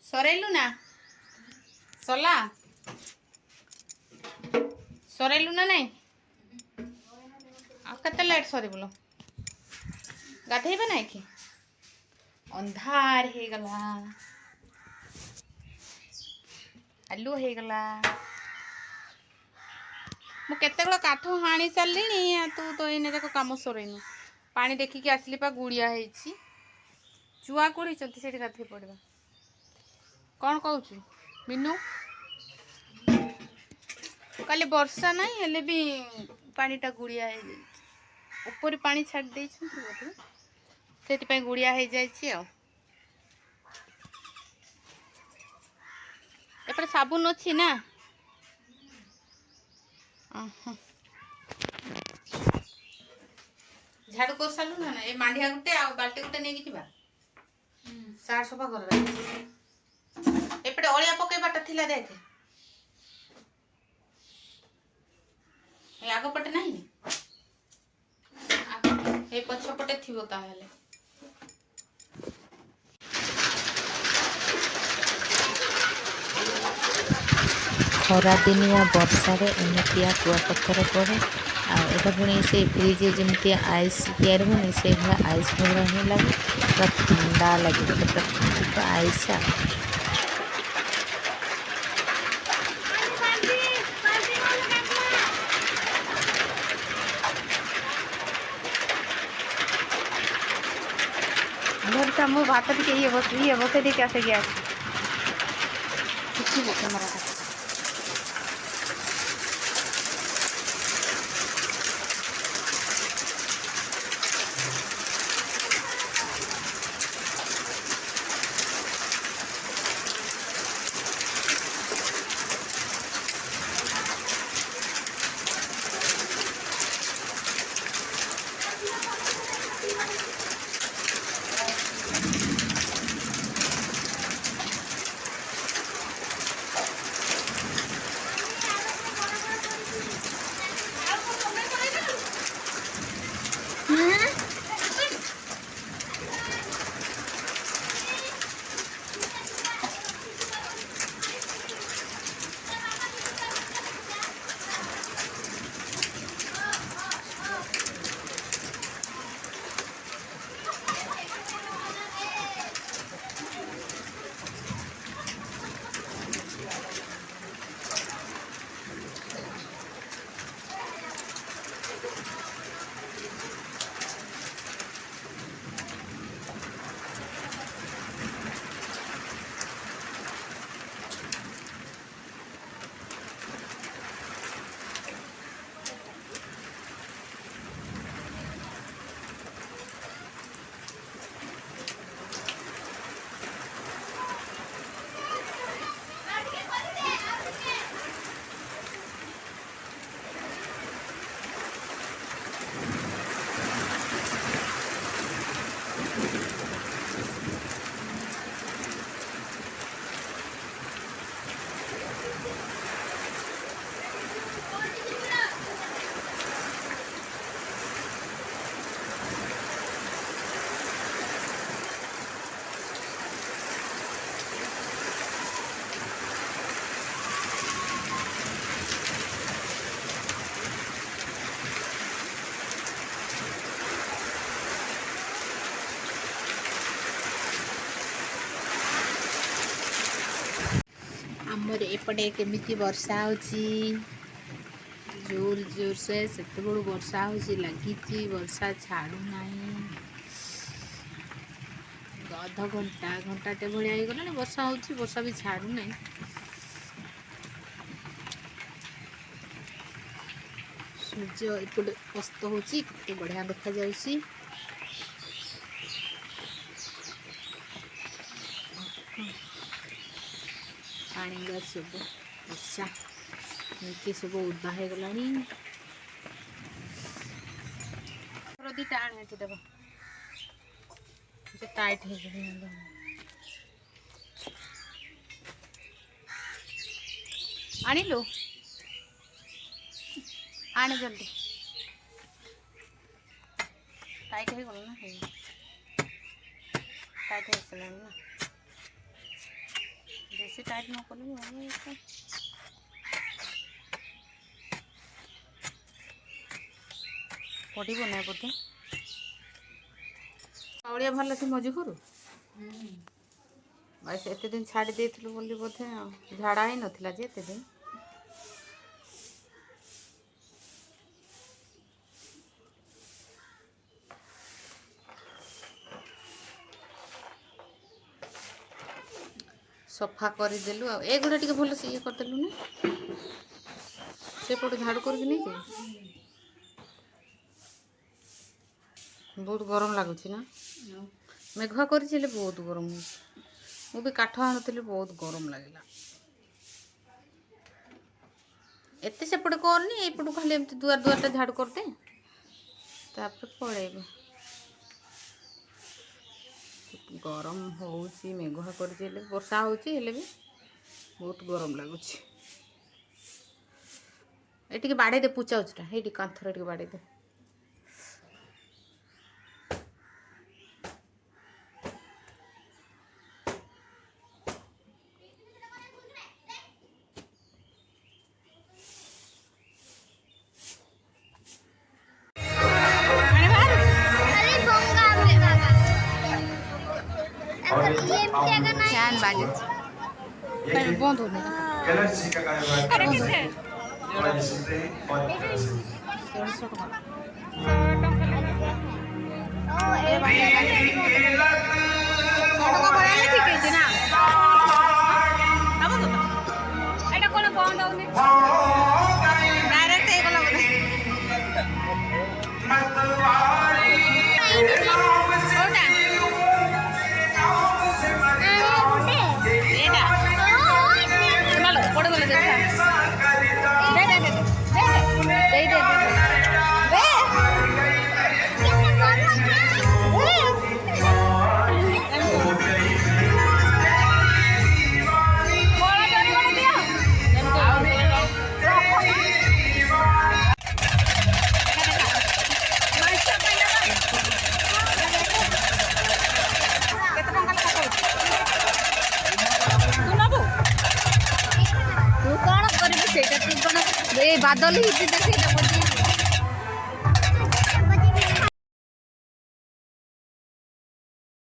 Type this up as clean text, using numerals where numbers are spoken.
सरैलु ना सरला सरैलु ना नहीं कत लेट सर बोल गाधेब ना कि अंधार हो गला आलु हो गला मु केते काठ हाणी सारे तू तो ये जाक कम सरईनु पानी देखिकी आसली पा गुड़िया है चुआ कोड़ी से गाधे पड़ा कौन कहूँ मीनू काली वर्षा नहीं हेले भी पानीटा गुड़िया है ऊपर पानी छाड़ दे बोधे से गुड़िया हो जाए एपटे साबुन अच्छी ना झाड़ू कर सारू ना ये मांडिया गुटे आ बाल्टी गुटे नहीं कि सार सफा कर एपटे अलिया पकईबाटा थिला देखे आग पटे नहीं ए पछपटे थी ताहले खरा दिनिया वर्षा एमतिया कुआपथर पड़े आटा पुणी से फ्रिज जमी आइस तैयार होनी से आइस भर ही लगे पूरा ठंडा लगे पूरा आइस भरता मो भात भी ये बसे दी कैसे गया कुछ बसे मरा आमर एपटे केमिति वर्षा होची जोर जोर से बड़ वर्षा होची लगी वर्षा छाड़ू नहीं अध घंटा घंटाटे भाया गला वर्षा होची वर्षा भी छाड़ू नहीं सूर्य एपटे अस्त होची केते बढ़िया देखा जाउची पानी सब वर्षा एमती सब उदा हो गला दीटा आने देव जो टाइट हो आनिलु आने जल्दी टाइट हो गला ना टाइट हो ना ବେଶୀ ଟାଇଟ୍ ନ କଲେ ବି ଭଲ ହେଇଛି। ପଡ଼ିବ ନା ବୋଧେ ଚାଉଳିଆ ଭଲ ସେ ମଝି କରୁ ବାସ୍ ଏତେ ଦିନ ଛାଡ଼ି ଦେଇଥିଲୁ ବୋଲି ବୋଧେ ଝାଡ଼ା ହେଇନଥିଲା ଯେ ଏତେ ଦିନ। ସଫା କରିଦେଲୁ ଆଉ ଏଗୁଡ଼ା ଟିକେ ଭଲ ସେ ଇଏ କରିଦେଲୁ ନା ସେପଟେ ଝାଡ଼ୁ କରିକି ନେଇକି ବହୁତ ଗରମ ଲାଗୁଛି ନା ମେଘୁଆ କରିଛି ହେଲେ ବହୁତ ଗରମ ହେଉଛି। ମୁଁ ବି କାଠ ଆଣୁଥିଲି ବହୁତ ଗରମ ଲାଗିଲା। ଏତେ ସେପଟେ କରନି ଏଇପଟୁ ଖାଲି ଏମିତି ଦୁଆରଟା ଝାଡ଼ୁ କରିଦେ ତାପରେ ପଳେଇବ। ଗରମ ହେଉଛି ମେଘୁଆ କରିଛି ହେଲେ ବର୍ଷା ହେଉଛି ହେଲେ ବି ବହୁତ ଗରମ ଲାଗୁଛି। ଏ ଟିକେ ବାଡ଼େଇ ଦେ ପୁଚାଉଛିଟା ହେଇଟି କାନ୍ଥରେ ଟିକେ ବାଡ଼େଇ ଦେ। फैन बाजे बंद हो एलर्जी का कारण और ये सुनते हैं और एक तरह से तू कौन कर बादल ही